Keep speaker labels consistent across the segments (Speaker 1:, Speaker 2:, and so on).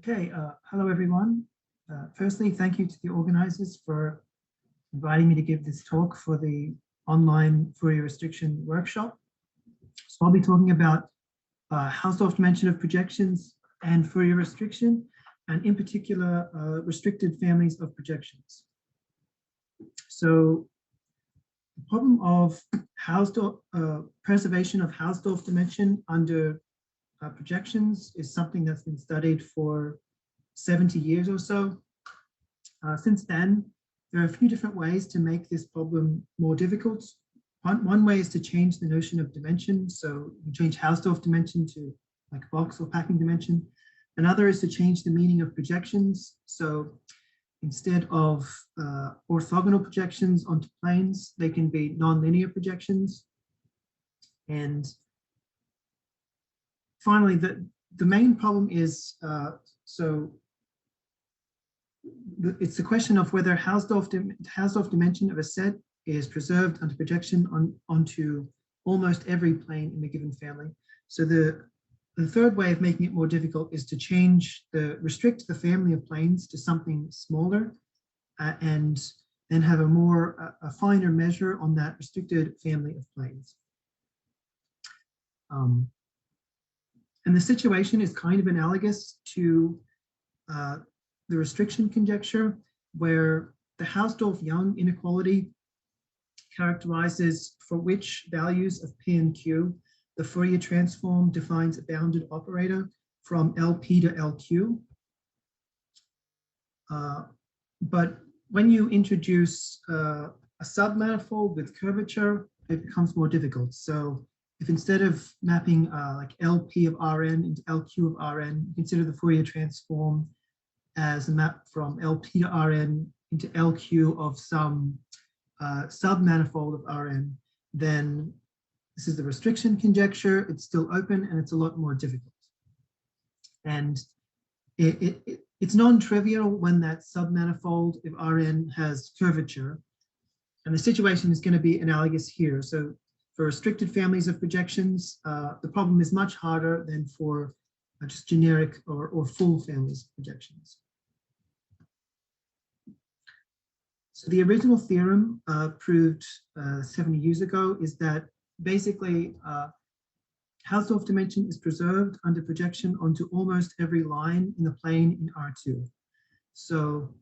Speaker 1: Okay, hello everyone. Firstly, thank you to the organizers for inviting me to give this talk for the online Fourier restriction workshop. So I'll be talking about Hausdorff dimension of projections and Fourier restriction, and in particular, restricted families of projections. So the problem of Hausdorff, preservation of Hausdorff dimension under projections is something that's been studied for 70 years or so. Since then, there are a few different ways to make this problem more difficult. One way is to change the notion of dimension. So you change Hausdorff dimension to like box or packing dimension. Another is to change the meaning of projections. So instead of orthogonal projections onto planes, they can be nonlinear projections. And finally, the main problem is, it's the question of whether Hausdorff dimension of a set is preserved under projection onto almost every plane in a given family. So the third way of making it more difficult is to restrict the family of planes to something smaller and then have a finer measure on that restricted family of planes. And the situation is kind of analogous to the restriction conjecture, where the Hausdorff-Young inequality characterizes for which values of P and Q the Fourier transform defines a bounded operator from LP to LQ. But when you introduce a submanifold with curvature, it becomes more difficult. So if instead of mapping like LP of Rn into LQ of Rn, you consider the Fourier transform as a map from LP to Rn into LQ of some submanifold of Rn, then this is the restriction conjecture. It's still open and it's a lot more difficult. And it's non-trivial when that submanifold of Rn has curvature. And the situation is going to be analogous here. So for restricted families of projections, the problem is much harder than for just generic or full families of projections. So the original theorem proved 70 years ago is that basically Hausdorff dimension is preserved under projection onto almost every line in the plane in R2. So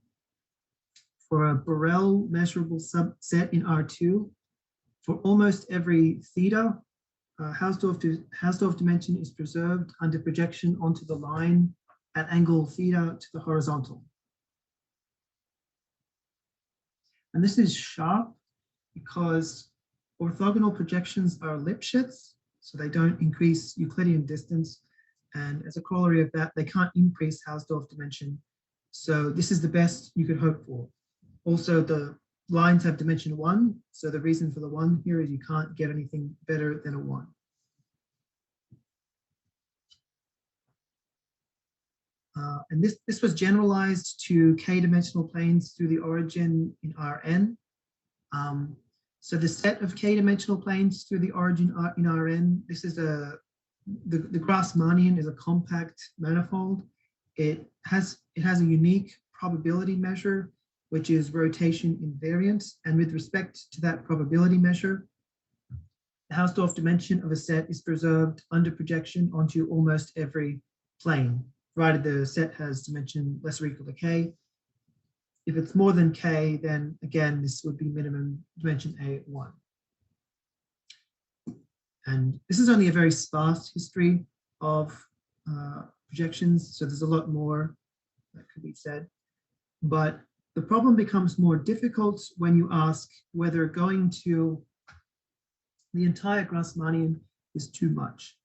Speaker 1: for a Borel measurable subset in R2, for almost every theta, Hausdorff dimension is preserved under projection onto the line at angle theta to the horizontal. And this is sharp because orthogonal projections are Lipschitz, so they don't increase Euclidean distance. And as a corollary of that, they can't increase Hausdorff dimension. So this is the best you could hope for. Also, the lines have dimension 1, so the reason for the 1 here is you can't get anything better than a 1. And this was generalized to k-dimensional planes through the origin in Rn. So the set of k-dimensional planes through the origin in Rn, this is the Grassmannian is a compact manifold. It has a unique probability measure, which is rotation invariant. And with respect to that probability measure, the Hausdorff dimension of a set is preserved under projection onto almost every plane, provided the set has dimension less or equal to k. If it's more than k, then again, this would be minimum dimension A1. And this is only a very sparse history of projections, so there's a lot more that could be said. But the problem becomes more difficult when you ask whether going to the entire Grassmannian is too much.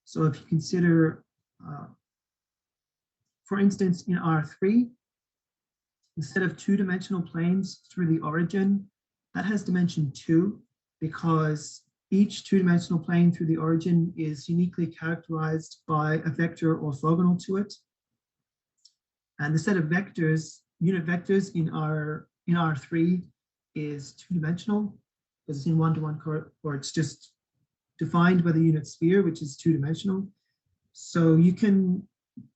Speaker 1: So if you consider, for instance, in R3, instead of two-dimensional planes through the origin, that has dimension 2 because each two-dimensional plane through the origin is uniquely characterized by a vector orthogonal to it. And the set of vectors, unit vectors in R3 is two-dimensional because it's in one-to-one, or it's just defined by the unit sphere, which is two-dimensional. So you can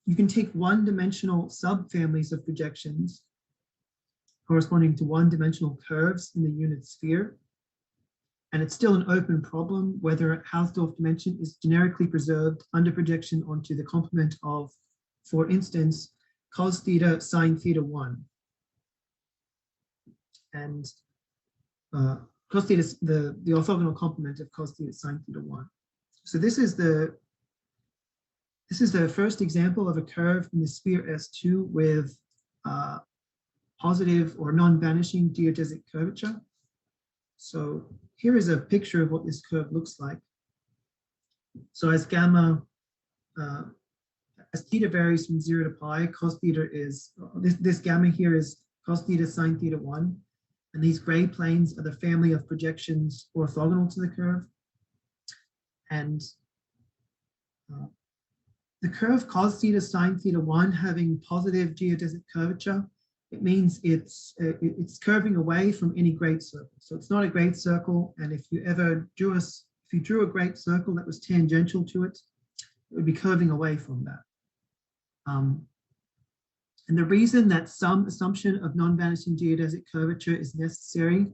Speaker 1: you can take one-dimensional subfamilies of projections corresponding to one-dimensional curves in the unit sphere. And it's still an open problem whether Hausdorff dimension is generically preserved under projection onto the complement of, for instance, cos theta sine theta 1. And cos theta is the orthogonal complement of cos theta sine theta 1. So this is the first example of a curve in the sphere S2 with positive or non-vanishing geodesic curvature. So here is a picture of what this curve looks like. So as gamma, as theta varies from 0 to pi, cos theta is, this gamma here is cos theta sine theta 1. And these gray planes are the family of projections orthogonal to the curve. And the curve cos theta sine theta 1 having positive geodesic curvature, it means it's curving away from any great circle. So it's not a great circle, and if you drew a great circle that was tangential to it, it would be curving away from that. And the reason that some assumption of non-vanishing geodesic curvature is necessary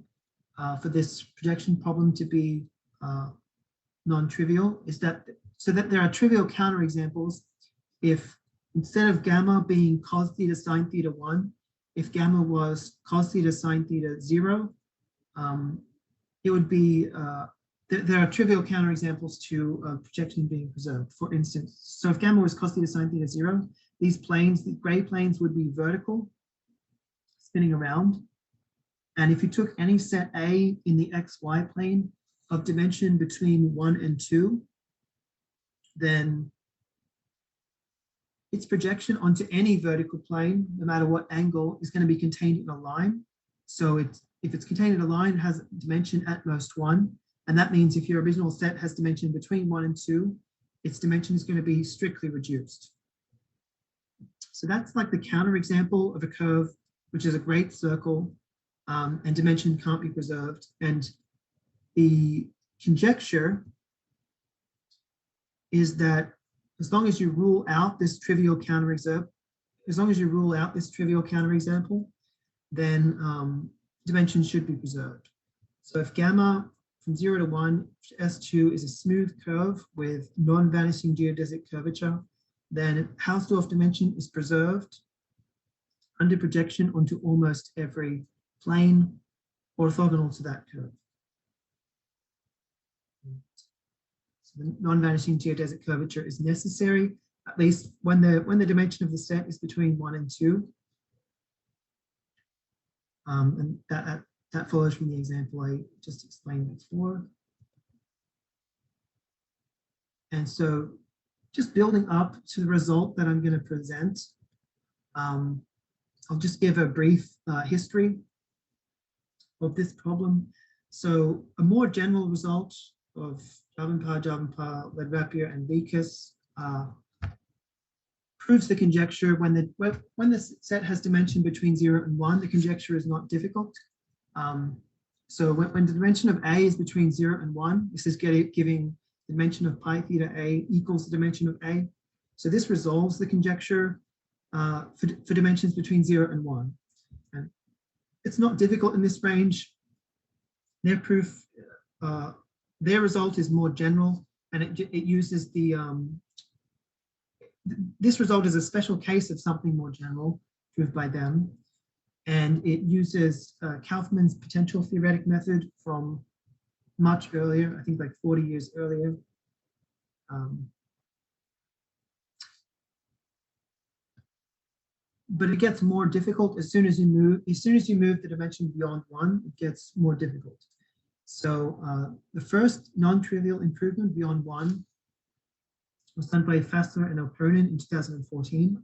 Speaker 1: for this projection problem to be non-trivial is that so that there are trivial counterexamples if instead of gamma being cos theta sine theta 1, if gamma was cos theta sine theta 0, it would be, there are trivial counterexamples to projection being preserved. For instance, so if gamma was cos theta sine theta 0, these planes, the gray planes would be vertical, spinning around. And if you took any set A in the XY plane of dimension between 1 and 2, then its projection onto any vertical plane, no matter what angle, is going to be contained in a line. So if it's contained in a line, it has dimension at most 1. And that means if your original set has dimension between 1 and 2, its dimension is going to be strictly reduced. So that's like the counterexample of a curve, which is a great circle, and dimension can't be preserved. And the conjecture is that as long as you rule out this trivial counterexample, then dimension should be preserved. So if gamma from 0 to 1, S2 is a smooth curve with non-vanishing geodesic curvature, then Hausdorff dimension is preserved under projection onto almost every plane orthogonal to that curve. So the non-vanishing geodesic curvature is necessary, at least when the dimension of the set is between 1 and 2. And that follows from the example I just explained before. And so just building up to the result that I'm going to present, I'll just give a brief history of this problem. So a more general result of Javanpah, Ledvapier, and Likas proves the conjecture when the set has dimension between 0 and 1, the conjecture is not difficult. So when the dimension of A is between 0 and 1, this is giving the dimension of pi theta A equals the dimension of A. So this resolves the conjecture for dimensions between 0 and 1. And it's not difficult in this range. Their proof, their result is more general, and it uses the, this result is a special case of something more general proved by them. And it uses Kaufman's potential theoretic method from much earlier, I think like 40 years earlier. But it gets more difficult as soon as you move the dimension beyond 1, it gets more difficult. So the first non-trivial improvement beyond 1 was done by Fassler and O'Pernin in 2014.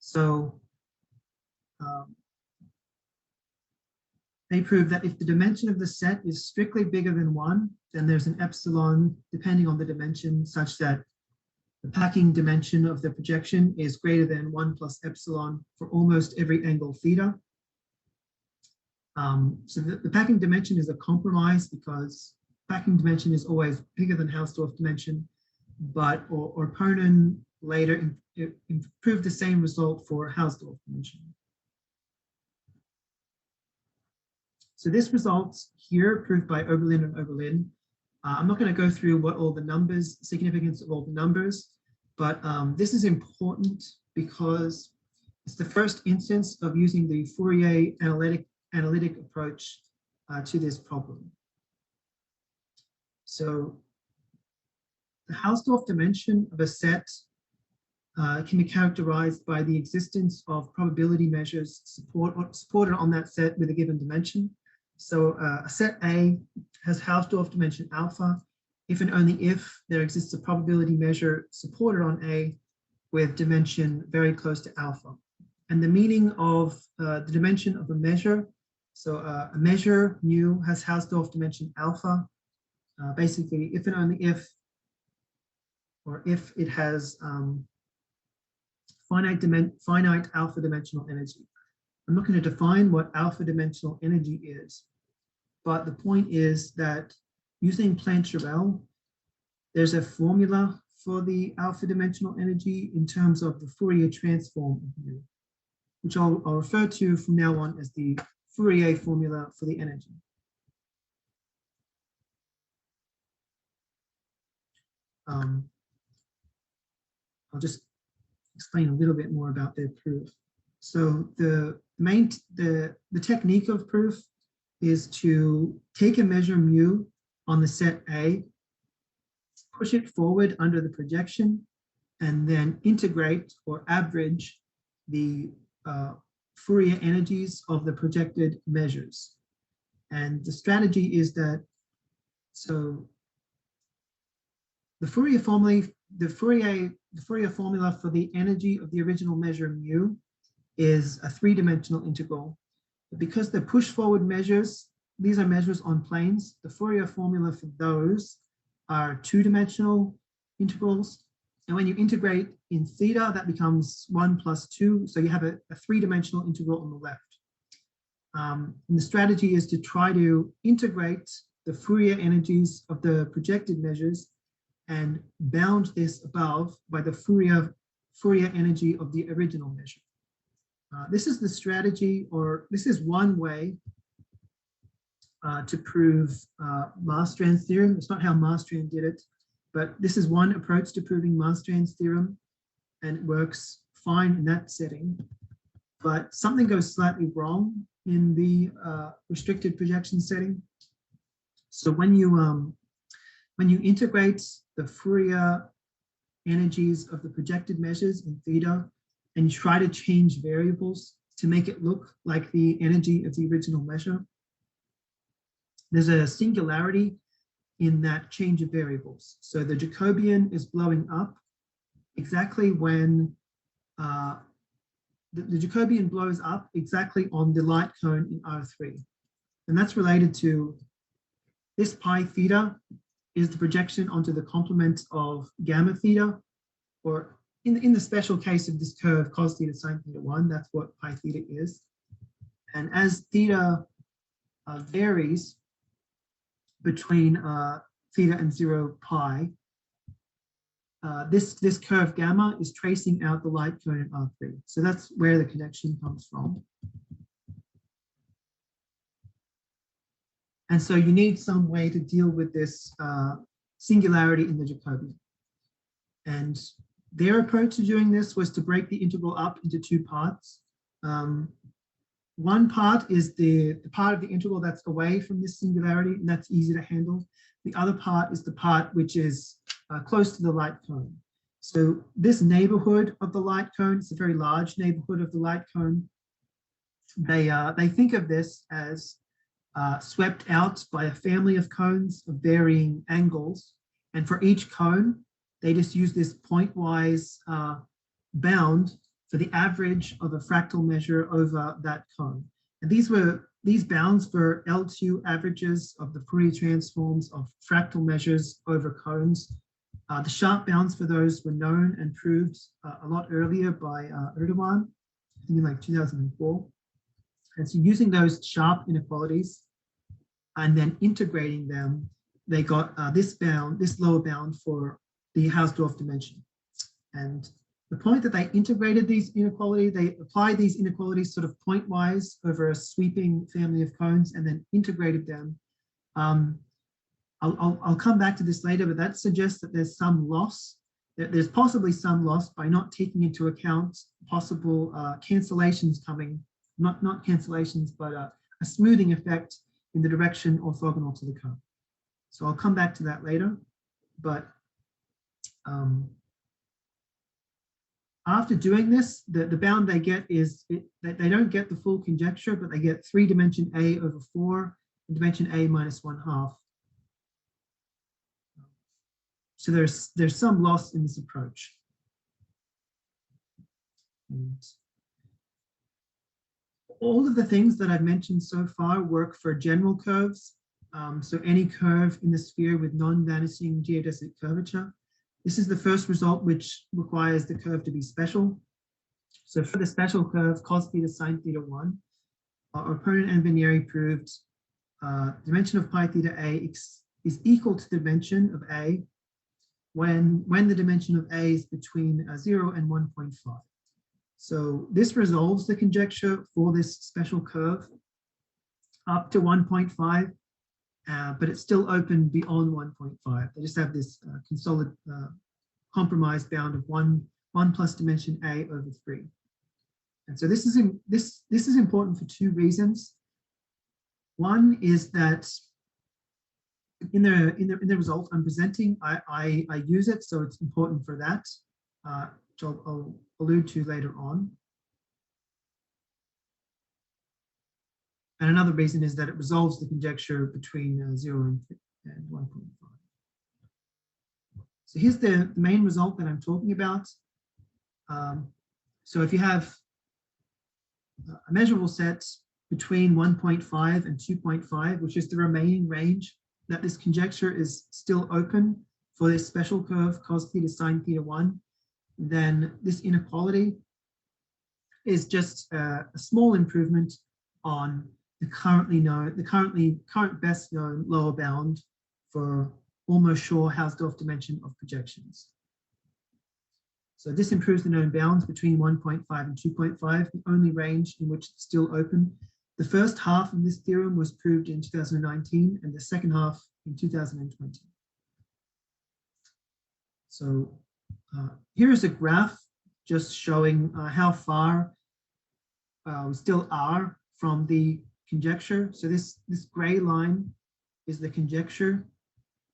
Speaker 1: So they proved that if the dimension of the set is strictly bigger than 1, then there's an epsilon depending on the dimension such that the packing dimension of the projection is greater than 1 plus epsilon for almost every angle theta. So the packing dimension is a compromise because packing dimension is always bigger than Hausdorff dimension, but O'Pernin later proved the same result for Hausdorff dimension. So this result here proved by Oberlin and Oberlin. I'm not going to go through what all the numbers, significance of all the numbers, but this is important because it's the first instance of using the Fourier analytic approach to this problem. So the Hausdorff dimension of a set can be characterized by the existence of probability measures supported on that set with a given dimension. So a set A has Hausdorff dimension alpha if and only if there exists a probability measure supported on A with dimension very close to alpha. And the meaning of the dimension of a measure, so a measure mu has Hausdorff dimension alpha, basically if and only if, or if it has finite alpha dimensional energy. I'm not going to define what alpha dimensional energy is, but the point is that using Planck-Cherel, there's a formula for the alpha dimensional energy in terms of the Fourier transform of mu, which I'll refer to from now on as the Fourier formula for the energy. I'll just explain a little bit more about their proof. So the technique of proof is to take a measure mu on the set A, push it forward under the projection, and then integrate or average the Fourier energies of the projected measures. And the strategy is that, so the Fourier formula for the energy of the original measure mu is a three-dimensional integral. But because they're push forward measures, these are measures on planes, the Fourier formula for those are two-dimensional integrals. And when you integrate in theta, that becomes 1 plus 2. So you have a three-dimensional integral on the left. And the strategy is to try to integrate the Fourier energies of the projected measures and bound this above by the Fourier energy of the original measure. This is the strategy, or this is one way to prove Marstrand's theorem. It's not how Marstrand did it, but this is one approach to proving Marstrand's theorem, and it works fine in that setting. But something goes slightly wrong in the restricted projection setting. So when you integrate the Fourier energies of the projected measures in theta, and you try to change variables to make it look like the energy of the original measure, there's a singularity in that change of variables. So the Jacobian is blowing up exactly when the Jacobian blows up exactly on the light cone in R3. And that's related to this pi theta is the projection onto the complement of gamma theta, or in the special case of this curve, cos theta sine theta 1, that's what pi theta is. And as theta varies between theta and 0 pi, this curve gamma is tracing out the light cone in R3. So that's where the connection comes from. And so you need some way to deal with this singularity in the Jacobian. And their approach to doing this was to break the integral up into two parts. One part is the part of the integral that's away from this singularity, and that's easy to handle. The other part is the part which is close to the light cone. So this neighborhood of the light cone, it's a very large neighborhood of the light cone. They think of this as swept out by a family of cones of varying angles. And for each cone, they just use this pointwise bound for the average of a fractal measure over that cone. And these bounds were L2 averages of the Fourier transforms of fractal measures over cones. The sharp bounds for those were known and proved a lot earlier by Erdogan, I think in like 2004. And so using those sharp inequalities and then integrating them, they got this lower bound for the Hausdorff dimension. And the point that they integrated these inequalities, they applied these inequalities sort of pointwise over a sweeping family of cones and then integrated them. I'll come back to this later, but that suggests that there's some loss, that there's possibly some loss by not taking into account possible cancellations coming, not cancellations, but a smoothing effect in the direction orthogonal to the cone. So I'll come back to that later, but after doing this, the bound they get is that they don't get the full conjecture, but they get 3 dimension A over 4 and dimension A minus 1/2. So there's some loss in this approach. And all of the things that I've mentioned so far work for general curves. So any curve in the sphere with non-vanishing geodesic curvature. This is the first result which requires the curve to be special. So for the special curve cos theta sine theta 1, our opponent and Venieri proved dimension of pi theta A is equal to the dimension of A when the dimension of A is between 0 and 1.5. So this resolves the conjecture for this special curve up to 1.5, but it's still open beyond 1.5. They just have this compromised bound of 1 plus dimension A over 3. And so this is important for 2 reasons. One is that in the result I'm presenting, I use it, so it's important for that, which I'll allude to later on. And another reason is that it resolves the conjecture between 0 and 1.5. So here's the main result that I'm talking about. So if you have a measurable set between 1.5 and 2.5, which is the remaining range, that this conjecture is still open for this special curve cos theta sine theta 1, then this inequality is just a small improvement on the current best known lower bound for almost sure Hausdorff dimension of projections. So this improves the known bounds between 1.5 and 2.5, the only range in which it's still open. The first half of this theorem was proved in 2019 and the second half in 2020. So here is a graph just showing how far we still are from the conjecture. So this gray line is the conjecture.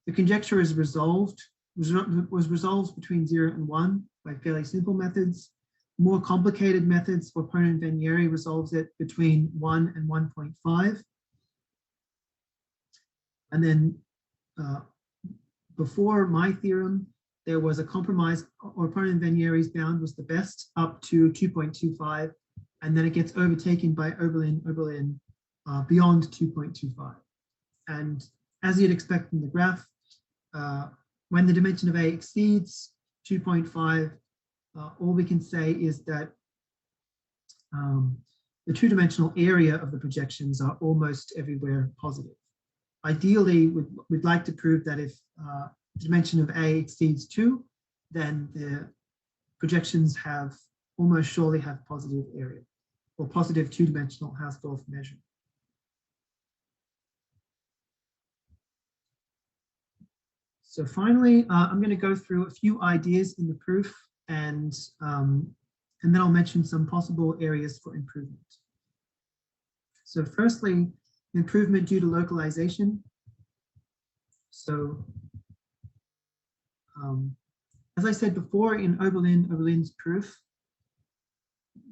Speaker 1: The conjecture is was resolved between 0 and 1 by fairly simple methods. More complicated methods for opponent Venieri resolves it between 1 and 1.5. And then before my theorem, there was a compromise, or opponent Venieri's bound was the best up to 2.25, and then it gets overtaken by Oberlin beyond 2.25. And as you'd expect from the graph, when the dimension of A exceeds 2.5, all we can say is that the two-dimensional area of the projections are almost everywhere positive. Ideally, we'd like to prove that if the dimension of A exceeds 2, then the projections almost surely have positive area, or positive two-dimensional Hausdorff measure. So finally, I'm going to go through a few ideas in the proof, and then I'll mention some possible areas for improvement. So firstly, improvement due to localization. So as I said before, in Oberlin's proof,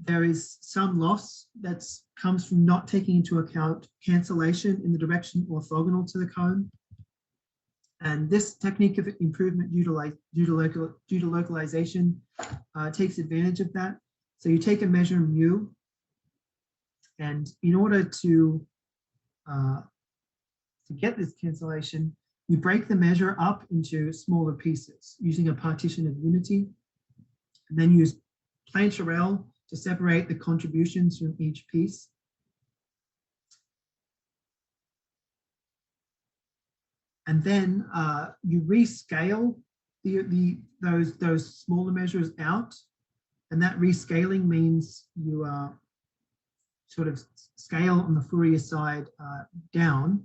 Speaker 1: there is some loss that comes from not taking into account cancellation in the direction orthogonal to the cone. And this technique of improvement due to localization takes advantage of that. So you take a measure mu, and in order to get this cancellation, you break the measure up into smaller pieces using a partition of unity, and then use Plancherel to separate the contributions from each piece. And then you rescale those smaller measures out, and that rescaling means you sort of scale on the Fourier side down.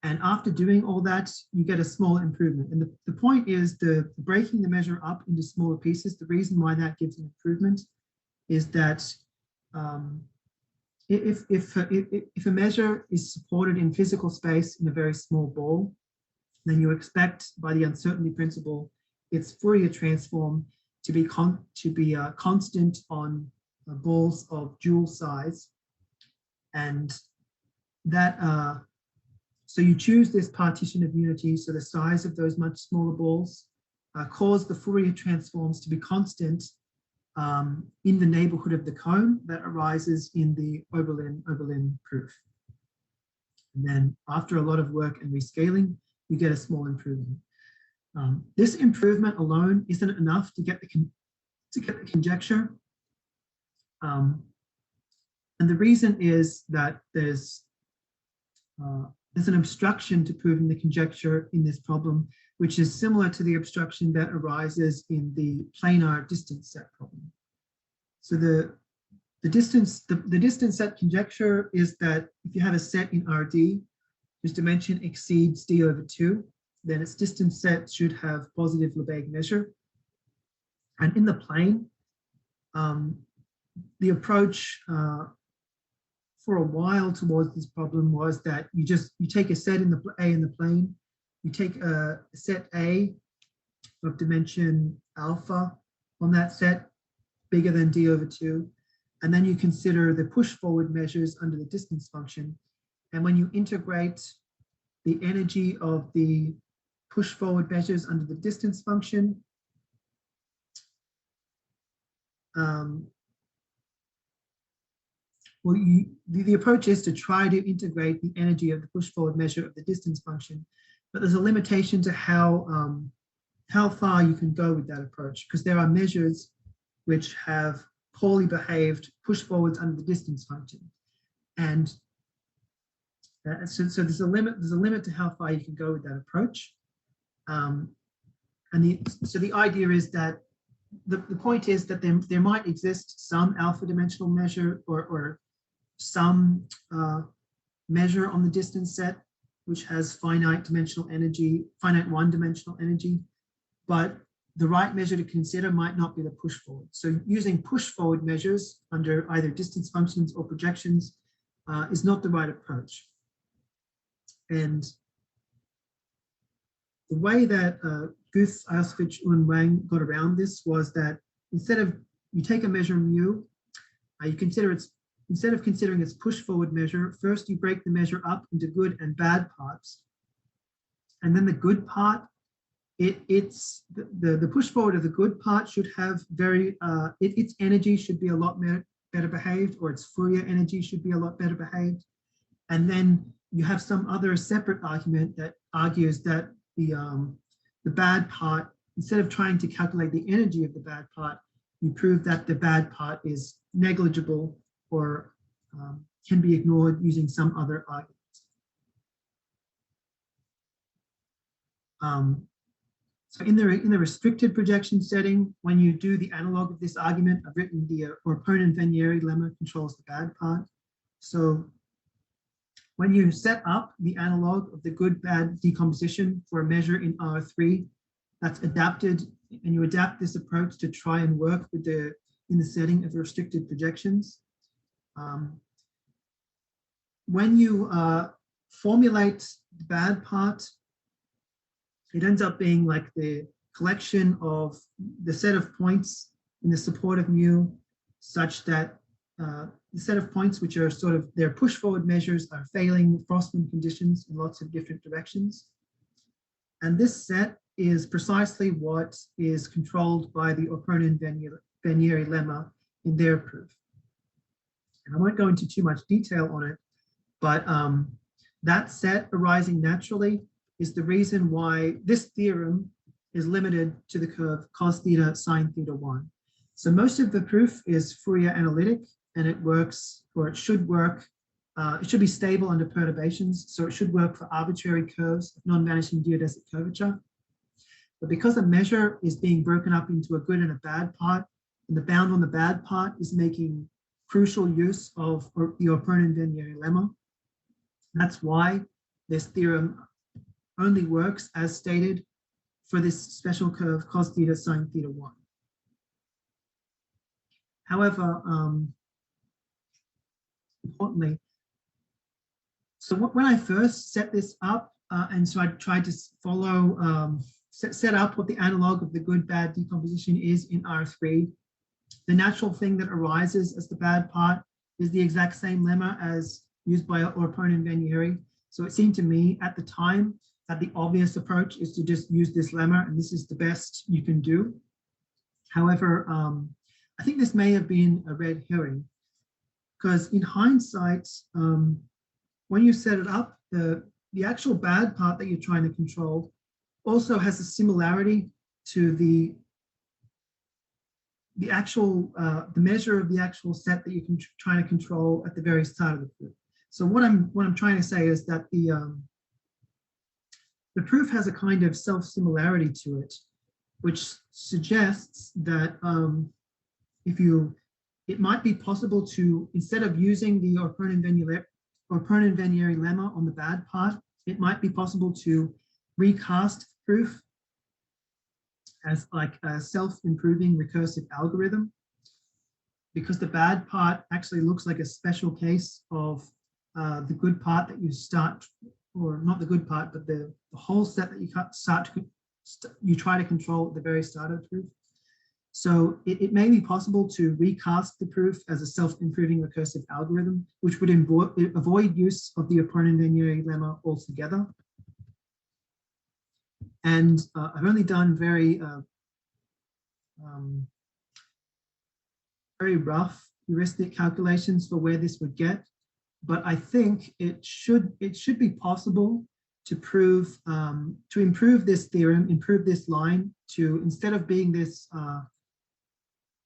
Speaker 1: And after doing all that, you get a small improvement. And the point is breaking the measure up into smaller pieces. The reason why that gives an improvement is that if a measure is supported in physical space in a very small ball, then you expect by the uncertainty principle its Fourier transform to be constant on balls of dual size, and that so you choose this partition of unity, so the size of those much smaller balls cause the Fourier transforms to be constant in the neighborhood of the cone that arises in the Oberlin proof. And then after a lot of work and rescaling, you get a small improvement. This improvement alone isn't enough to get the conjecture. And the reason is that there's an obstruction to proving the conjecture in this problem, which is similar to the obstruction that arises in the planar distance set problem. So the distance set conjecture is that if you have a set in Rd whose dimension exceeds d over 2, then its distance set should have positive Lebesgue measure. And in the plane, the approach for a while towards this problem was that you take a set in the A in the plane, you take a set A of dimension alpha on that set bigger than d over 2, and then you consider the push forward measures under the distance function. And when you integrate the energy of the push forward measures under the distance function, well, the approach is to try to integrate the energy of the push forward measure of the distance function, but there's a limitation to how far you can go with that approach, because there are measures which have poorly behaved push forwards under the distance function, and so there's a limit to how far you can go with that approach. So the idea is that the point is that there might exist some alpha dimensional measure or some measure on the distance set which has finite one-dimensional energy, but the right measure to consider might not be the push forward. So using push forward measures under either distance functions or projections is not the right approach. And the way that Guth, Eilsfitch, and Wang got around this was that instead of you take a measure mu, you consider instead of considering its push forward measure, first you break the measure up into good and bad parts, and then the good part, it's the push forward of the good part should have its energy should be a lot better behaved, or its Fourier energy should be a lot better behaved, and then you have some other separate argument that argues that the bad part, instead of trying to calculate the energy of the bad part, you prove that the bad part is negligible or can be ignored using some other arguments. So in the restricted projection setting, when you do the analog of this argument, I've written the Orponen-Venieri lemma controls the bad part. So when you set up the analog of the good-bad decomposition for a measure in R3, that's adapted, and you adapt this approach to try and work with in the setting of restricted projections. When you formulate the bad part, it ends up being like the collection of the set of points in the support of mu, such that the set of points which are sort of their push forward measures are failing Frostman conditions in lots of different directions. And this set is precisely what is controlled by the Orponen-Venieri lemma in their proof. And I won't go into too much detail on it, but that set arising naturally is the reason why this theorem is limited to the curve cos theta sine theta 1. So most of the proof is Fourier analytic, and it works, or it should work, it should be stable under perturbations, so it should work for arbitrary curves of non-vanishing geodesic curvature. But because a measure is being broken up into a good and a bad part, and the bound on the bad part is making crucial use of the O'Purnen-Venn lemma, that's why this theorem only works as stated for this special curve cos theta sine theta 1. However, importantly, so when I first set this up, and so I tried to follow, set up what the analog of the good-bad decomposition is in R3, the natural thing that arises as the bad part is the exact same lemma as used by O'Purnen-Venn. So it seemed to me at the time that the obvious approach is to just use this lemma, and this is the best you can do. However, I think this may have been a red herring, because in hindsight, when you set it up, the actual bad part that you're trying to control also has a similarity to the actual the measure of the actual set that you can try to control at the very start of the proof. So what I'm trying to say is that the proof has a kind of self-similarity to it, which suggests that it might be possible to, instead of using the O'Purnen-Venn lemma on the bad part, it might be possible to recast proof as like a self-improving recursive algorithm, because the bad part actually looks like a special case of the good part that you start, or not the good part, but the whole set that you try to control at the very start of the proof. So it may be possible to recast the proof as a self-improving recursive algorithm, which would avoid use of the O'Purnen-Venn lemma altogether. And I've only done very rough heuristic calculations for where this would get, but I think it should be possible to prove to improve this theorem, improve this line to, instead of being this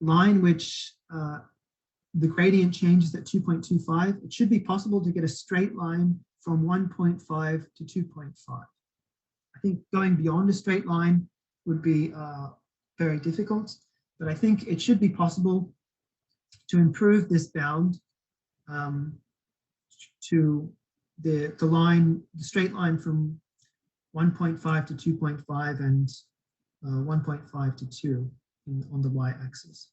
Speaker 1: line which the gradient changes at 2.25, it should be possible to get a straight line from 1.5 to 2.5. I think going beyond a straight line would be very difficult, but I think it should be possible to improve this bound to the straight line from 1.5 to 2.5 and 1.5 to 2 on the y-axis.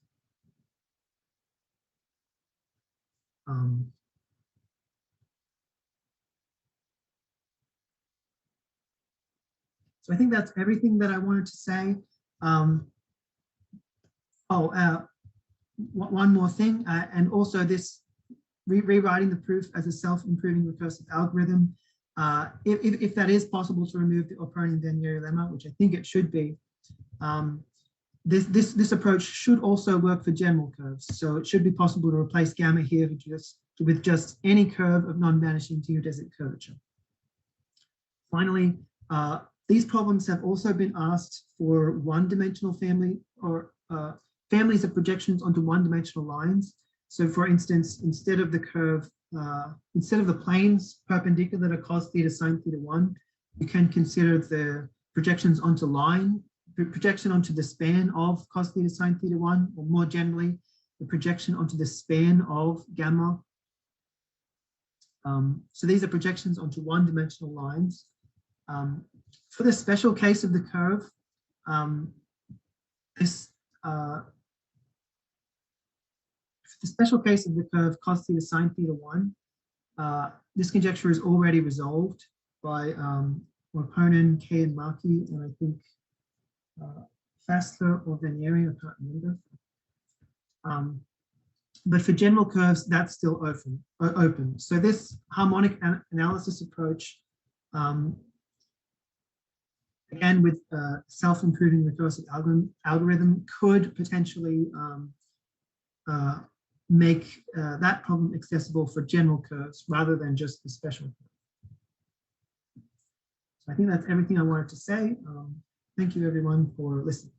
Speaker 1: So I think that's everything that I wanted to say. One more thing, and also this rewriting the proof as a self-improving recursive algorithm. If that is possible to remove the O'Purnen-Venn lemma, which I think it should be, this approach should also work for general curves. So it should be possible to replace gamma here with just any curve of non-vanishing geodesic curvature. Finally, these problems have also been asked for one-dimensional family or families of projections onto one-dimensional lines. So for instance, instead of the curve, instead of the planes perpendicular to cos theta sine theta 1, you can consider the projections onto projection onto the span of cos theta sine theta 1, or more generally, the projection onto the span of gamma. So these are projections onto one-dimensional lines. For the special case of the curve, the special case of the curve cos theta sine theta 1, this conjecture is already resolved by O'Purnen, Kay, and Markey, and I think Fassler or Veneri, I can't remember. But for general curves, that's still open. So this harmonic analysis approach, again with self-improving recursive algorithm, could potentially make that problem accessible for general curves rather than just the special curve. So I think that's everything I wanted to say. Thank you everyone for listening.